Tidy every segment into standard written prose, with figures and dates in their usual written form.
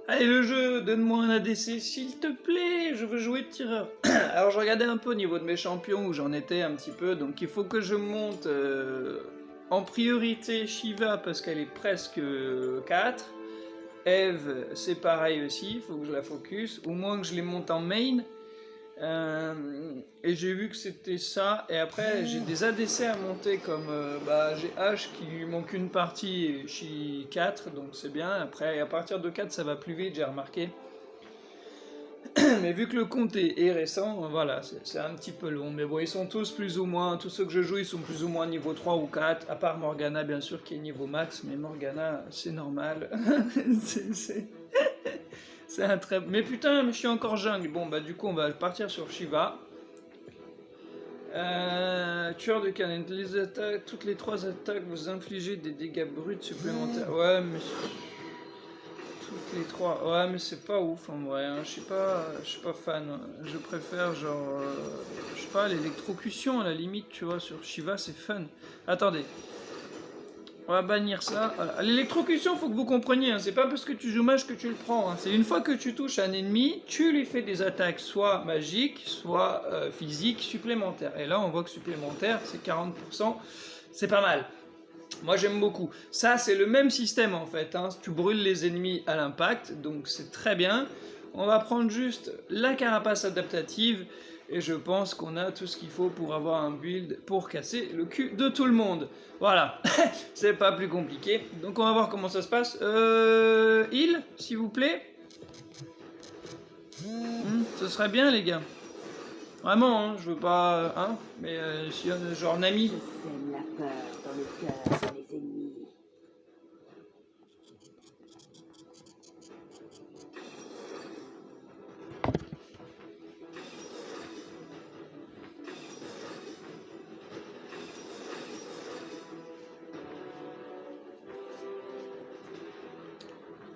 Allez, le jeu, donne-moi un ADC, s'il te plaît, je veux jouer de tireur. Alors, je regardais un peu au niveau de mes champions où j'en étais un petit peu, donc il faut que je monte en priorité Shiva parce qu'elle est presque 4. Eve, c'est pareil aussi, il faut que je la focus, au moins que je les monte en main. Et j'ai vu que c'était ça, et après j'ai des ADC à monter comme j'ai H qui lui manque une partie et Chi 4, donc c'est bien. Après, à partir de 4, ça va plus vite, j'ai remarqué. Mais vu que le compte est récent, voilà, c'est un petit peu long. Mais bon, ils sont tous plus ou moins, tous ceux que je joue, ils sont plus ou moins niveau 3 ou 4, à part Morgana, bien sûr, qui est niveau max, mais Morgana, c'est normal. c'est... C'est un très... Mais putain, mais je suis encore jungle. Bon, bah du coup, on va partir sur Shiva. Tueur de canon. Toutes les 3 attaques vous infligez des dégâts bruts supplémentaires. Ouais, mais... Toutes les 3. Ouais, mais c'est pas ouf en vrai. Hein. Je suis pas fan. Je préfère genre... je sais pas, l'électrocution à la limite, tu vois, sur Shiva, c'est fun. Attendez. On va bannir ça. Voilà. L'électrocution, faut que vous compreniez, hein, c'est pas parce que tu joues mage que tu le prends. Hein. C'est une fois que tu touches un ennemi, tu lui fais des attaques soit magiques, soit physiques supplémentaires. Et là, on voit que supplémentaire, c'est 40%. C'est pas mal. Moi, j'aime beaucoup. Ça, c'est le même système en fait. Hein. Tu brûles les ennemis à l'impact, donc c'est très bien. On va prendre juste la carapace adaptative. Et je pense qu'on a tout ce qu'il faut pour avoir un build pour casser le cul de tout le monde. Voilà, c'est pas plus compliqué. Donc on va voir comment ça se passe. Heal, s'il vous plaît. Ce serait bien les gars. Vraiment, hein, je veux pas... Hein, mais je suis genre Nami. Je sème la peur dans le cœur de mes ennemis.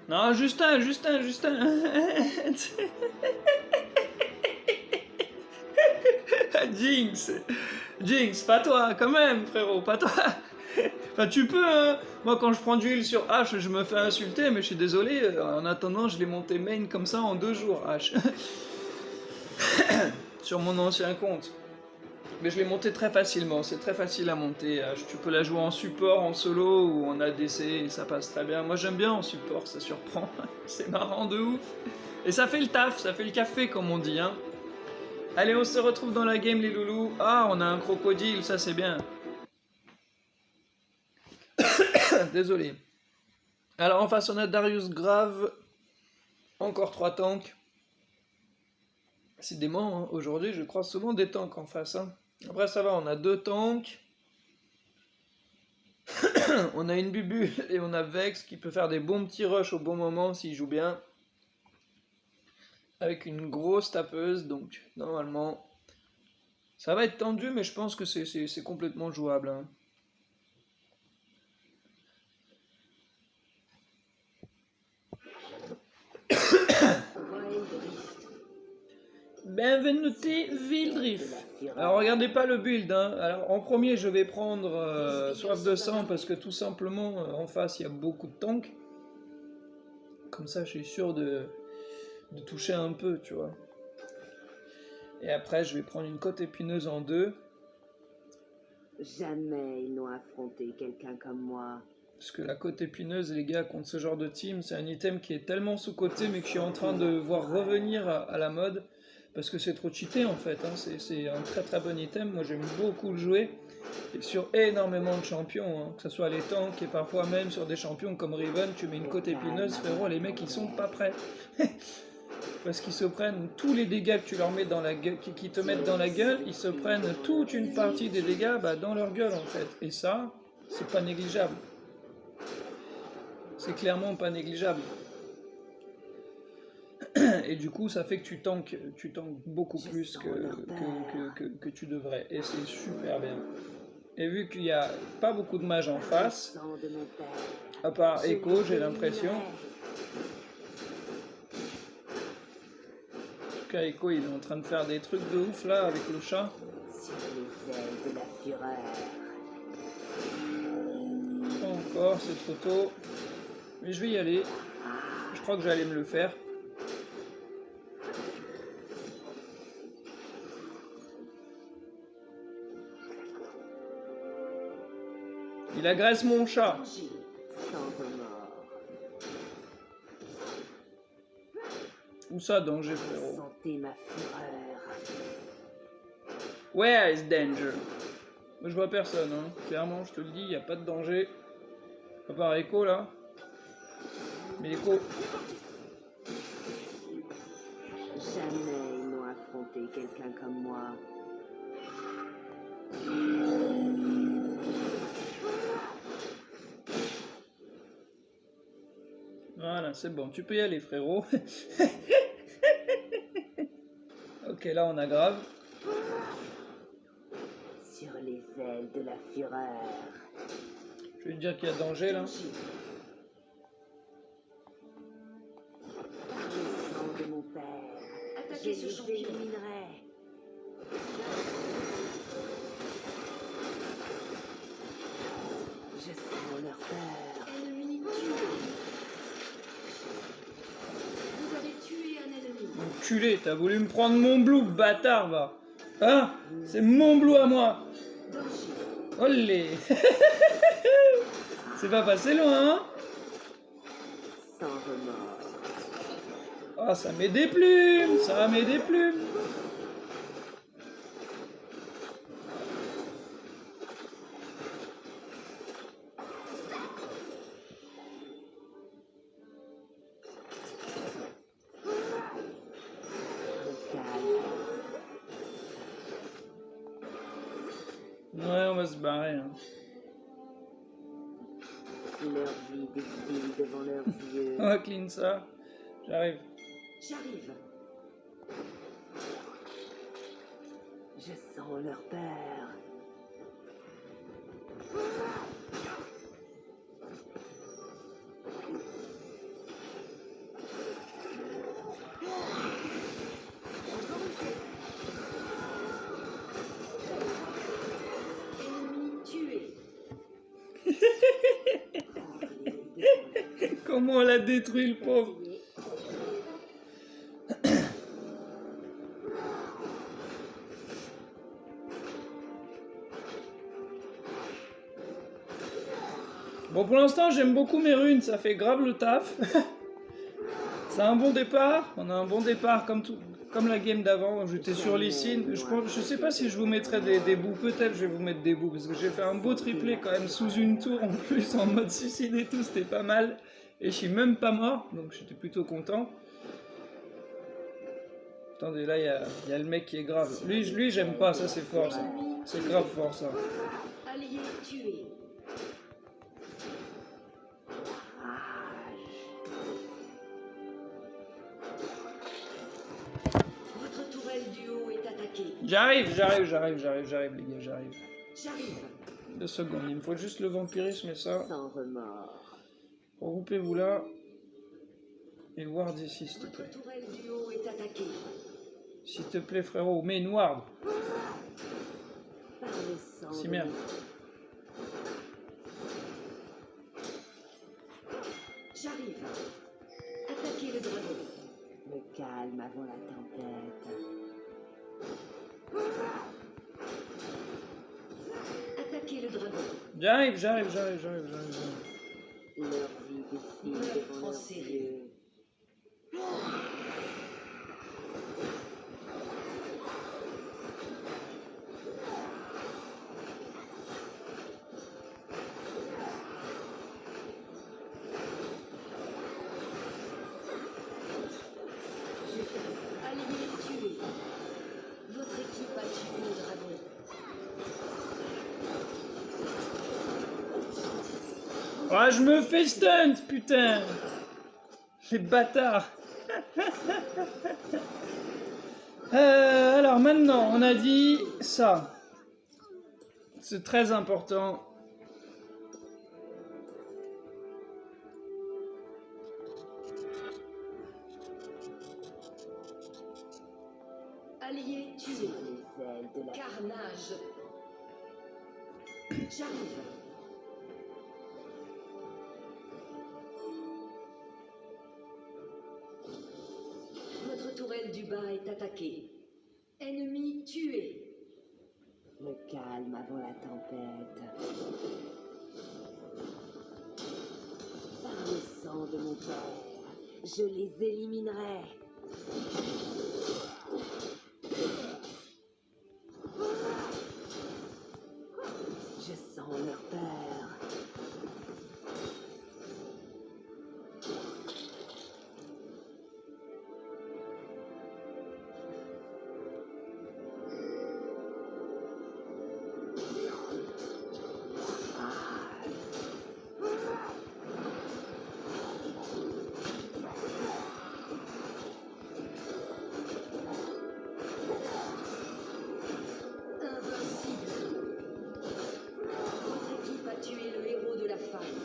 Non, Justin. Jinx, pas toi, quand même, frérot, pas toi. Enfin, tu peux, hein. Moi, quand je prends du heal sur H, je me fais insulter, mais je suis désolé. En attendant, je l'ai monté main comme ça en 2 jours, H. Sur mon ancien compte. Mais je l'ai monté très facilement, c'est très facile à monter. H. Tu peux la jouer en support, en solo ou en ADC, et ça passe très bien. Moi, j'aime bien en support, ça surprend. C'est marrant de ouf. Et ça fait le taf, ça fait le café, comme on dit, hein. Allez, on se retrouve dans la game, les loulous. Ah, on a un crocodile, ça c'est bien. Désolé. Alors, en face, on a Darius Grave. Encore 3 tanks. Décidément, hein, aujourd'hui, je croise souvent des tanks en face. Hein. Après, ça va, on a 2 tanks. On a une Bubu et on a Vex qui peut faire des bons petits rushs au bon moment s'il joue bien. Avec une grosse tapeuse, donc normalement, ça va être tendu, mais je pense que c'est complètement jouable. Hein. Bienvenue Vildrift. Alors regardez pas le build. Hein. Alors en premier je vais prendre soif de sang parce que tout simplement en face il y a beaucoup de tanks. Comme ça je suis sûr de toucher un peu, tu vois. Et après je vais prendre une côte épineuse en 2. Jamais ils n'ont affronté quelqu'un comme moi. Parce que la côte épineuse, les gars, contre ce genre de team, c'est un item qui est tellement sous-coté, mais que je suis en train de voir revenir à la mode. Parce que c'est trop cheaté en fait, hein. C'est un très très bon item, moi j'aime beaucoup le jouer. Et sur énormément de champions, hein. Que ce soit les tanks et parfois même sur des champions comme Riven, tu mets une côte épineuse, frérot, les mecs ils sont pas prêts. Parce qu'ils se prennent tous les dégâts que tu leur mets dans la gueule, qui te mettent dans la gueule, ils se prennent toute une partie des dégâts dans leur gueule en fait. Et ça, c'est pas négligeable. C'est clairement pas négligeable. Et du coup, ça fait que tu tankes beaucoup plus que tu devrais. Et c'est super bien. Et vu qu'il n'y a pas beaucoup de mages en face, à part Echo, j'ai l'impression. En tout cas, Echo, il est en train de faire des trucs de ouf là avec le chat. Pas encore, c'est trop tôt. Mais je vais y aller. Je crois que j'allais me le faire. Il agresse mon chat. Danger. Sans remords. Où ça, danger, frérot? Sentez ma fureur. Where is danger? Moi, je vois personne, hein. Clairement, je te le dis, il n'y a pas de danger. À part Echo, là. Mais Echo... Jamais ils n'ont affronté quelqu'un comme moi. Voilà, c'est bon, tu peux y aller, frérot. Ok, là, on aggrave. Sur les ailes de la fureur. Je vais te dire qu'il y a danger, là. Danger. Par le sang de mon père, Attaquez je ce les champion. éliminerai. Je sens leur peur. Ennemi tué. Vous avez tué un ennemi. Enculé, t'as voulu me prendre mon blue, bâtard, va. Hein? C'est mon blue à moi. Danger. Olé. C'est pas passé loin, hein? Sans remords. Ah, ça met des plumes, ça met des plumes. Le calme. Ouais, on va se barrer, hein. Leur vie défile devant leurs yeux. On va clean ça. J'arrive. J'arrive. Je sens leur peur. Ennemi tué. Comment on l'a détruit, le pauvre. Bon, pour l'instant, j'aime beaucoup mes runes, ça fait grave le taf. C'est un bon départ, on a un bon départ comme la game d'avant, j'étais sur Lysine. Je sais pas si je vous mettrai des bouts, peut-être je vais vous mettre des bouts, parce que j'ai fait un beau triplé quand même sous une tour en plus, en mode suicide et tout, c'était pas mal. Et je suis même pas mort, donc j'étais plutôt content. Attendez, là il y a le mec qui est grave. Lui j'aime pas, ça c'est fort ça. C'est grave fort ça. Allié tué. Votre tourelle du haut est attaquée. J'arrive les gars, j'arrive. J'arrive. 2 secondes, il me faut juste le vampirisme et ça. Sans remords. Regroupez-vous là. Et ward ici, s'il te plaît. Votre tourelle du haut est attaquée. S'il te plaît, frérot, mets une ward. Par le sang Si de merde. mon- J'arrive. Attaquez le dragon. Le calme avant la tempête. Attaquez le dragon. J'arrive. Leur vie défile Meurtre devant en leurs série. yeux. Allié tué. Votre équipe a tué le dragon. Ah, je me fais stunt, putain. Les bâtards. Alors maintenant, on a dit ça. C'est très important. Allié tué. Sur les ailes de la Carnage. J'arrive. Votre tourelle du bas est attaquée. Ennemi tué. Le calme avant la tempête. Par le sang de mon père, je les éliminerai. Je sens leur peur. Invincible. Votre équipe a tué le héros de la faille.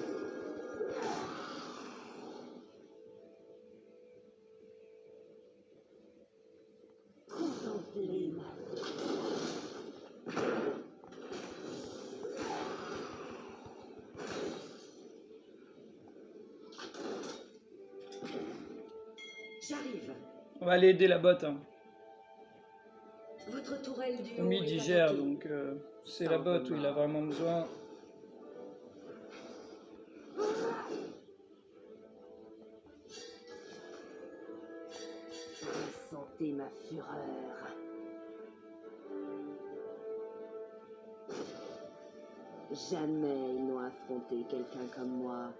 Contemplez ma J'arrive. On va aller aider la botte. Hein. Votre tourelle du haut Omi est digère, attaquée. donc c'est la botte où il a vraiment besoin. Ressentez ma fureur. Jamais ils n'ont affronté quelqu'un comme moi.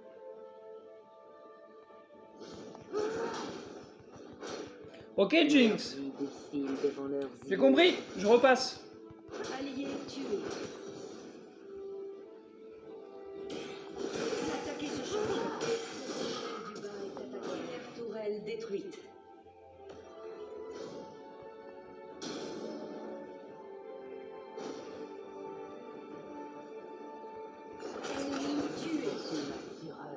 Ok, Jinx, Ils défilent devant leurs j'ai yeux. compris, je repasse. Allié tué. L'attaquer se change. Votre tourelle du bas est attaquée. Tourelle détruite. Ennemi tué. C'est ma fureur.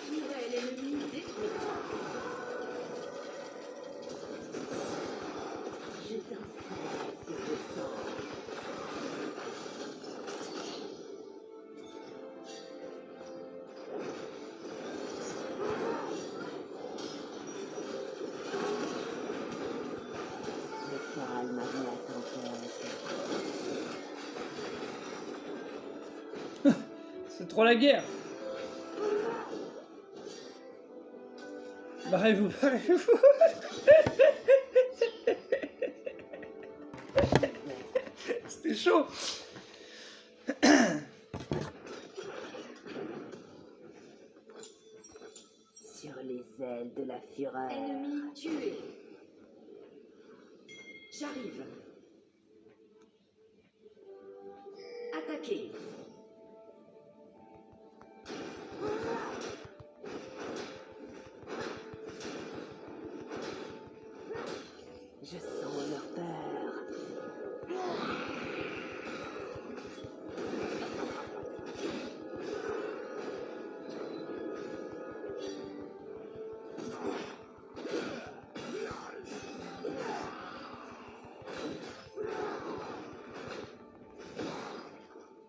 Tourelle ennemie détruite. Je t'inspire sur le sang. Le calme avant la tempête. C'est trop la guerre. Barrez-vous, barrez-vous. C'était chaud. Sur les ailes de la fureur. Ennemi tué. J'arrive. Attaquez. Je sens leur peur.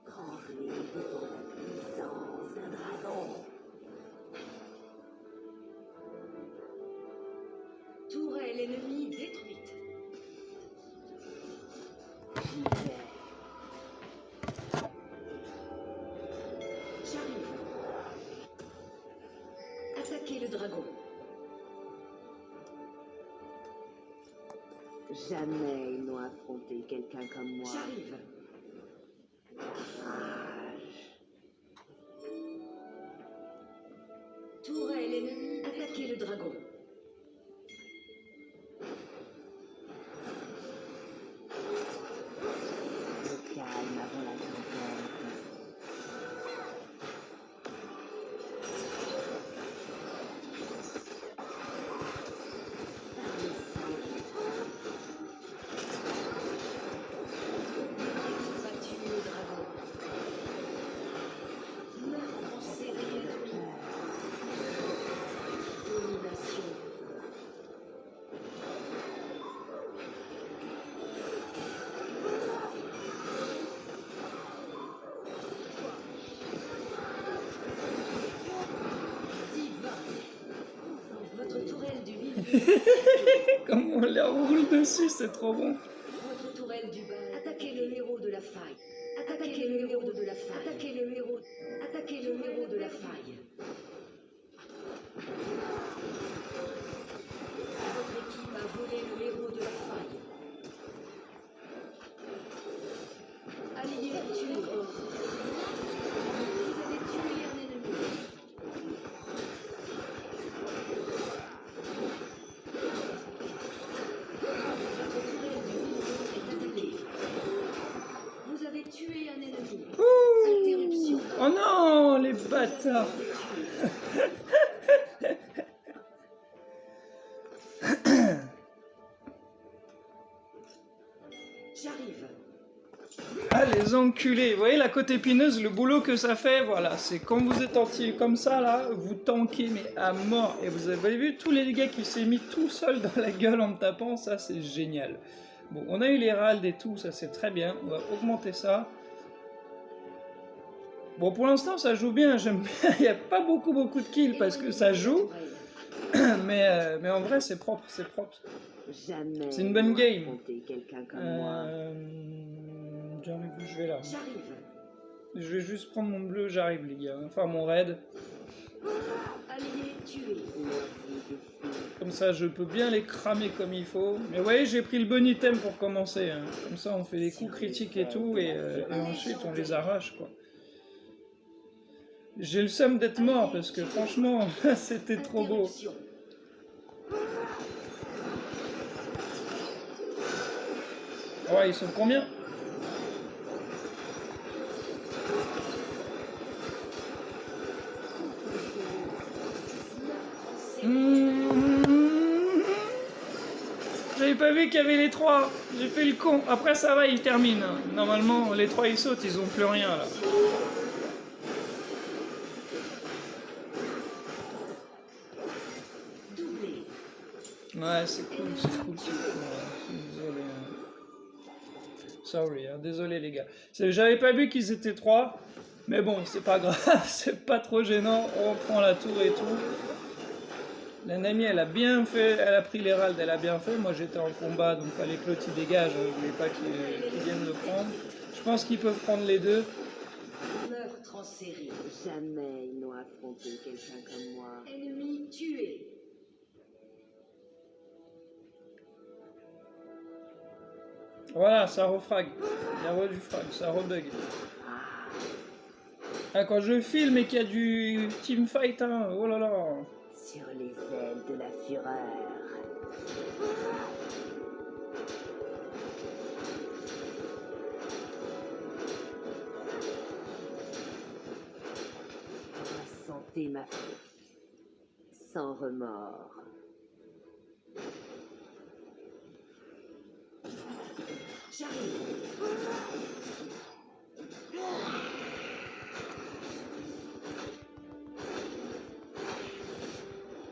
Tremblez devant la puissance d'un dragon. Tourelle ennemie détruite. J'y vais. J'arrive. Attaquez le dragon. Jamais ils n'ont affronté quelqu'un comme moi. J'arrive. Tourelle ennemie. Attaquez le dragon. Le calme avant la tempête. Par le sang. Va tuer le dragon. Meurtre en série ennemie. Comme on les roule dessus, c'est trop bon. Votre tourelle du bas. Attaquez le héros de la faille. Attaquez le héros de la faille. Attaquez le héros. Attaquez le héros de la faille. Votre équipe a volé le héros de la faille. Allié tué. Vous avez tué un ennemi. Vous avez tué un ennemi. Interruption. Oh non, les bâtards. J'arrive. Ah, les enculés. Vous voyez la côte épineuse, le boulot que ça fait, voilà. C'est quand vous êtes entier comme ça, là, vous tankez, mais à mort. Et vous avez vu tous les dégâts qui s'est mis tout seul dans la gueule en me tapant, ça, c'est génial. Bon, on a eu les ralds et tout, ça, c'est très bien. On va augmenter ça. Bon, pour l'instant, ça joue bien, j'aime bien. Il n'y a pas beaucoup de kills parce que ça joue. Mais en vrai, c'est propre, c'est propre. Jamais. C'est une bonne game. affronter quelqu'un comme moi. J'arrive où je vais là. J'arrive. Je vais juste prendre mon bleu, j'arrive les gars. Enfin, mon raid. Allié tué. Comme ça, je peux bien les cramer comme il faut. Mais vous voyez, j'ai pris le bon item pour commencer. Hein. Comme ça, on fait des coups critiques et tout. Et ensuite, on les arrache, quoi. J'ai le seum d'être mort parce que franchement, c'était trop beau. Interruption. Ouais, ils sont combien? J'avais pas vu qu'il y avait les trois. J'ai fait le con. Après, ça va, ils terminent. Normalement, les trois, ils sautent. Ils ont plus rien, là. Doublé. Ouais, c'est cool, c'est cool, c'est cool. Ouais, je suis désolé. Sorry, hein, désolé les gars. J'avais pas vu qu'ils étaient trois, mais bon, c'est pas grave, c'est pas trop gênant. On prend la tour et tout. La Nami, elle a bien fait, elle a pris l'Hérald, elle a bien fait. Moi, j'étais en combat, donc fallait que l'autre il dégage. Je voulais pas qu'il vienne le prendre. Je pense qu'ils peuvent prendre les deux. Meurtre en série. Jamais ils n'ont affronté quelqu'un comme moi. Ennemi tué. Voilà, ça refrag. Il y a du frag, ça rebug. Ah, quand je filme et qu'il y a du teamfight, hein, oh là là. Sur les ailes de la fureur. Sentez ma faute. Sans remords. J'arrive.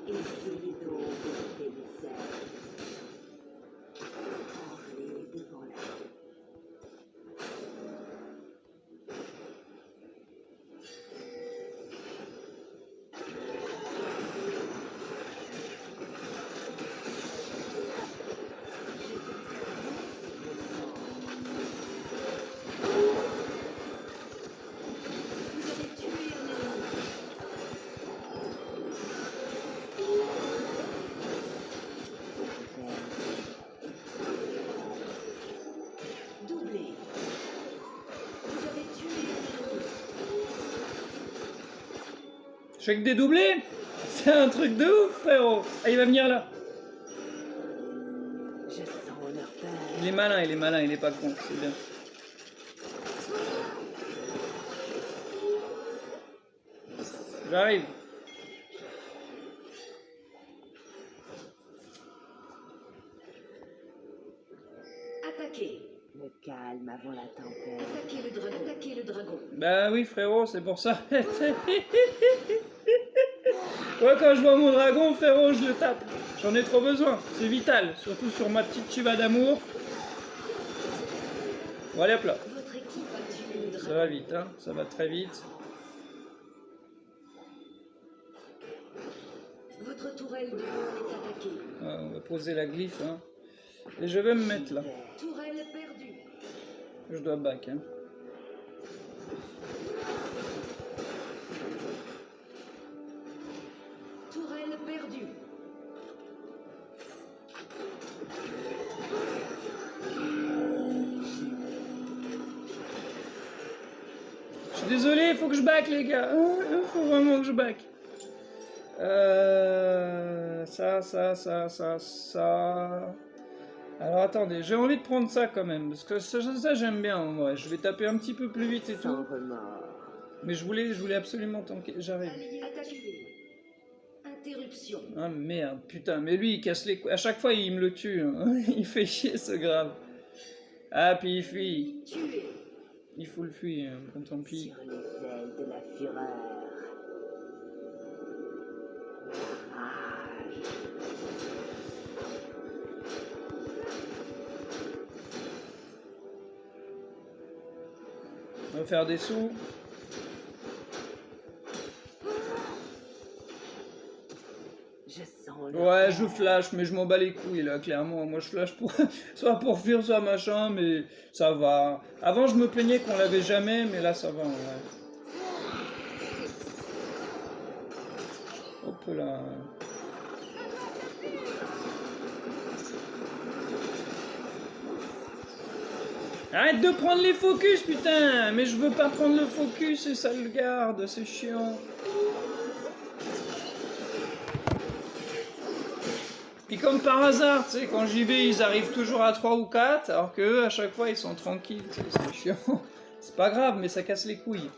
Essayez donc d'éviter les ailes. Tremblez devant la vie. Vous avez tué un ennemi. Doublé. Vous avez tué un ennemi. Je fais que des doublés. C'est un truc de ouf, frérot. Ah, il va venir là. Je sens leur peur. Il est malin, il est pas con, c'est bien. J'arrive. Attaquez. Le calme avant la tempête. Attaquez le dragon. Attaquez le dragon. Bah oui, frérot, c'est pour ça. Ouais, quand je vois mon dragon, frérot, je le tape. J'en ai trop besoin, c'est vital. Surtout sur ma petite chiva d'amour. Bon, allez hop là. Votre équipe a tué le Ça dragon. va vite, hein, ça va très vite. Votre Votre tourelle du pont est attaquée. On va poser la glyphe, hein. Et je vais me mettre là. Tourelle perdue. Je dois back, hein. Tourelle perdue. Je suis désolé, faut que je back les gars. Faut vraiment que je back. Ça. Alors attendez, j'ai envie de prendre ça quand même, parce que ça j'aime bien en vrai. Je vais taper un petit peu plus vite et Sans tout. remords. Mais je voulais absolument tanker. J'arrive. Allié attaqué. Interruption. Ah merde, putain, mais lui il casse les couilles. À chaque fois il me le tue. Hein. Il fait chier ce grave. Ah, puis il fuit. Tué. Il faut le fuir, hein. Bon, tant pis. Sur les ailes de la fureur. Rage. On va faire des sous. Je sens le Ouais, je flash, mais je m'en bats les couilles là, clairement. Moi je flash pour soit pour fuir, soit machin, mais ça va. Avant je me plaignais qu'on l'avait jamais, mais là ça va. Ouais. Hop là. Arrête de prendre les focus, putain! Mais je veux pas prendre le focus et ça le garde, c'est chiant. Puis comme par hasard, tu sais, quand j'y vais, ils arrivent toujours à 3 ou 4, alors qu'eux, à chaque fois, ils sont tranquilles, tu sais, c'est chiant. C'est pas grave, mais ça casse les couilles.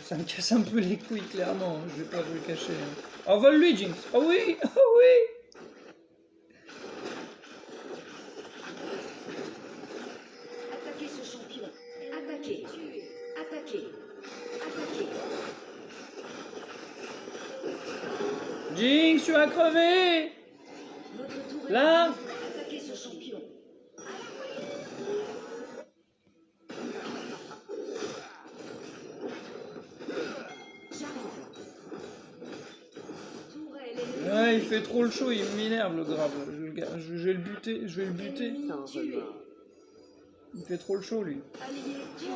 Ça me casse un peu les couilles, clairement, je vais pas vous le cacher. Hein. Envole-lui, Jinx! Oh oui! Oh oui! Attaquez ce champion. Attaquez. Attaquez. Attaquez. Jinx, tu vas crever! Votre tourelle. Là! Attaquez ce champion. J'arrive. Tourelle ennemie. Ouais, il fait trop le show, il m'énerve le grave. Je vais le buter, je vais le buter. Ennemi sans tué. remords. Il fait trop le show, lui. Allié tué.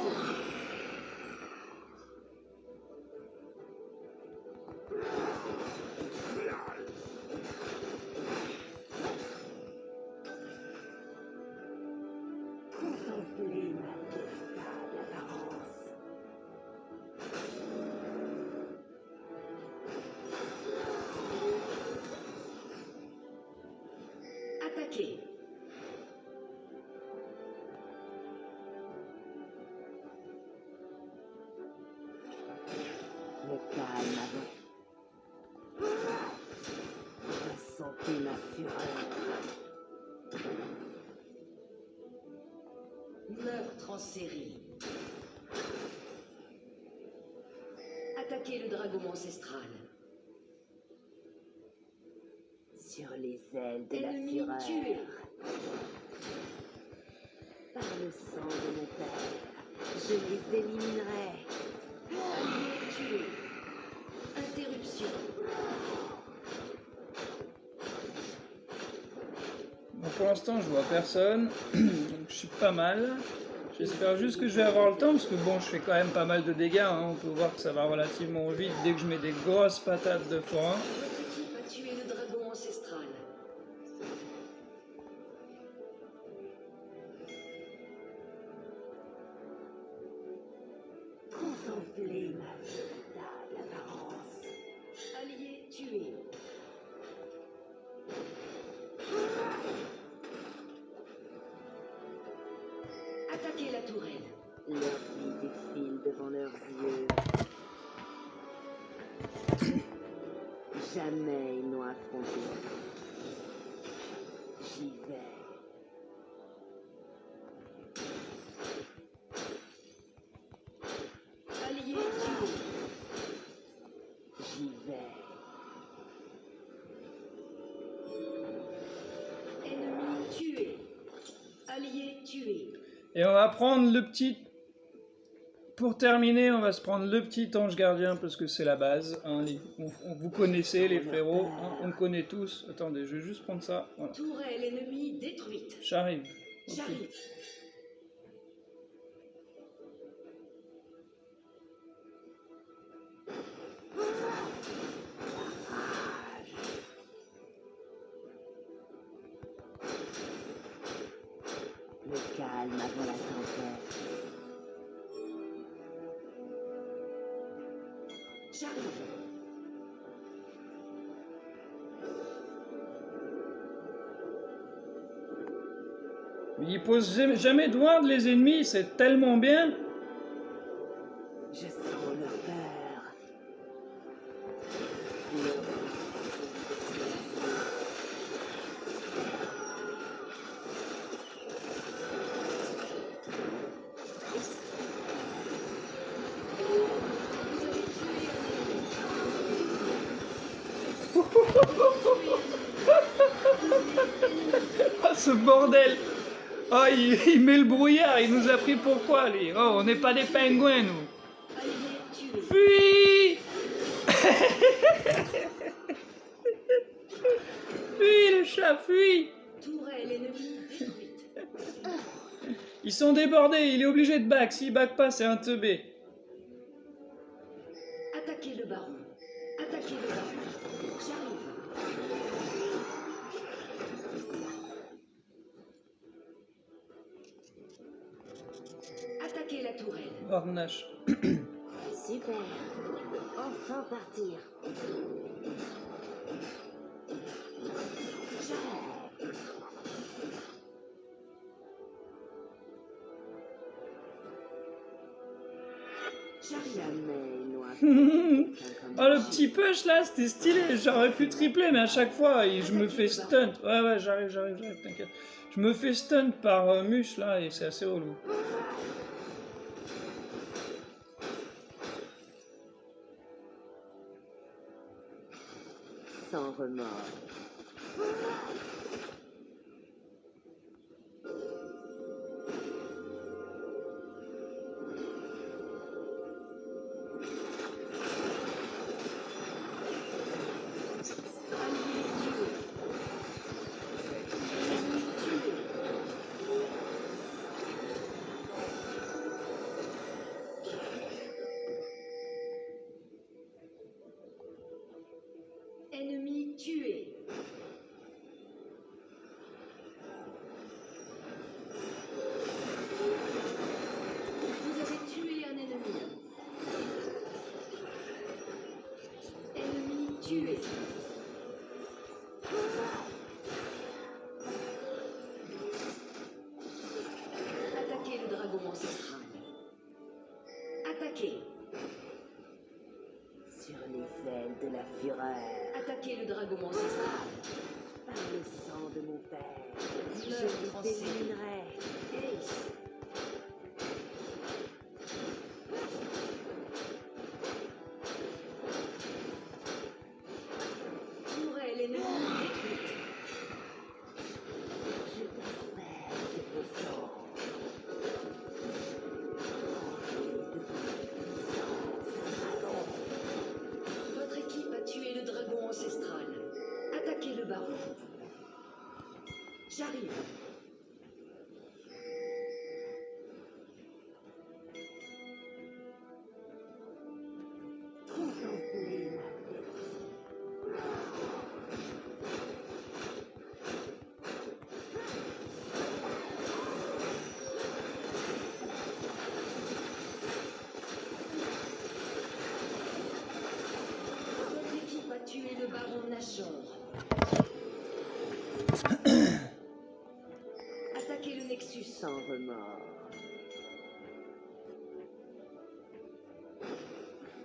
Contemplez ma véritable apparence. Attaquez. Le calme avant. Ressentez ma fureur. Meurtre en série. Attaquez le dragon ancestral. Sur les ailes de la Ennemi fureur. tué. Par le sang de mon père, je les éliminerai. Allié tué. Interruption. Bon, pour l'instant, je vois personne. Donc, je suis pas mal. J'espère juste que je vais avoir le temps, parce que bon, je fais quand même pas mal de dégâts. Hein. On peut voir que ça va relativement vite dès que je mets des grosses patates de forain. Votre équipe a tué le dragon ancestral. Contemplez ma véritable apparence. Allié tué. Attaquez la tourelle. Leur vie défile devant leurs yeux. Jamais ils n'ont affronté. J'y vais. Allié tué. J'y vais. Ennemi tué. Allié tué. Et on va prendre le petit pour terminer, on va se prendre le petit ange gardien parce que c'est la base. Hein, vous connaissez les frérots, hein, on connaît tous. Attendez, je vais juste prendre ça. Voilà. Tourelle ennemie détruite. J'arrive. Ok. J'arrive. Le calme avant la tempête. J'arrive. Mais ils posent jamais de ward, les ennemis, c'est tellement bien. Je sens le peur. Ah, ce bordel. Ah, il met le brouillard, il nous a pris pour quoi, lui? Oh, on n'est pas des pingouins, nous. Allié tué. Fuis. Fuis, le chat, fuis. Tourelle ennemie détruite. Ils sont débordés, il est obligé de back. S'il back pas, c'est un teubé. Attaquez le baron. Attaquez le baron. J'arrive. Attaquez la tourelle. Ornache. Super. Enfin partir. J'arrive. J'arrive. Jamais noir. Oh, le petit push là, c'était stylé. J'aurais pu tripler, mais à chaque fois, je me fais stunt. Ouais, j'arrive, t'inquiète. Je me fais stunt par Mush là, et c'est assez relou. Sans remords. Allié tué. Ennemi tué. Ennemi tué. Vous avez tué un ennemi. Ennemi tué. Attaquez le dragon ancestral. Attaquez. Sur les ailes de la fureur. Attaquez le dragon ancestral. Par le sang de mon père. Je Meurtre les en série. éliminerai. Ace. Tourelle ennemie détruite. Je t'espère de vos sang. Votre équipe a tué le dragon ancestral. Attaquez le baron. J'arrive. Contemplez ma tête. Votre équipe a tué le baron Nashor. Attaquez le Nexus. Sans remords.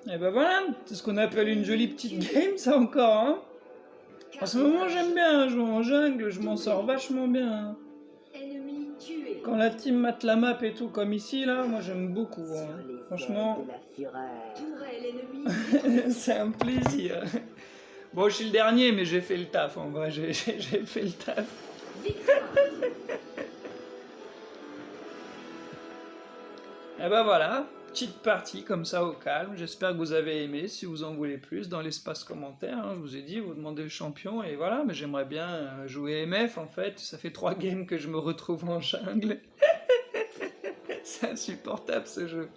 Et ben voilà, c'est ce qu'on appelle une jolie petite game, ça encore, hein. En ce moment, j'aime bien jouer en jungle, je m'en sors vachement bien. Hein. Ennemi tué. Quand la team mate la map et tout, comme ici, là, moi j'aime beaucoup. Sur Hein. les Franchement, ailes de la fureur. Tourelle ennemie. c'est un plaisir. Bon, je suis le dernier, mais j'ai fait le taf, en vrai, j'ai fait le taf. Victoire. Et ben voilà, petite partie comme ça au calme. J'espère que vous avez aimé. Si vous en voulez plus, dans l'espace commentaire, hein, je vous ai dit, vous demandez le champion et voilà. Mais j'aimerais bien jouer MF en fait. Ça fait 3 games que je me retrouve en jungle. C'est insupportable ce jeu.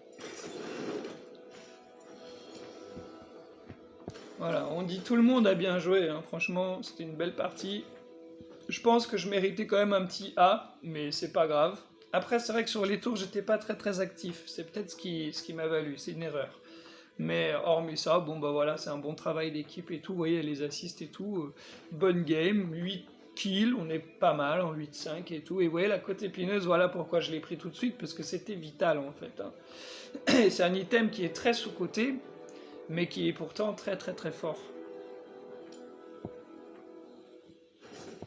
Voilà, on dit tout le monde a bien joué. Hein. Franchement, c'était une belle partie. Je pense que je méritais quand même un petit A, mais c'est pas grave. Après, c'est vrai que sur les tours, j'étais pas très actif. C'est peut-être ce qui m'a valu, c'est une erreur. Mais hormis ça, bon bah voilà, c'est un bon travail d'équipe et tout. Vous voyez, les assists et tout. Bonne game, 8 kills, on est pas mal en 8-5 et tout. Et vous voyez, la côte épineuse, voilà pourquoi je l'ai pris tout de suite, parce que c'était vital en fait. Hein. C'est un item qui est très sous-coté, mais qui est pourtant très fort.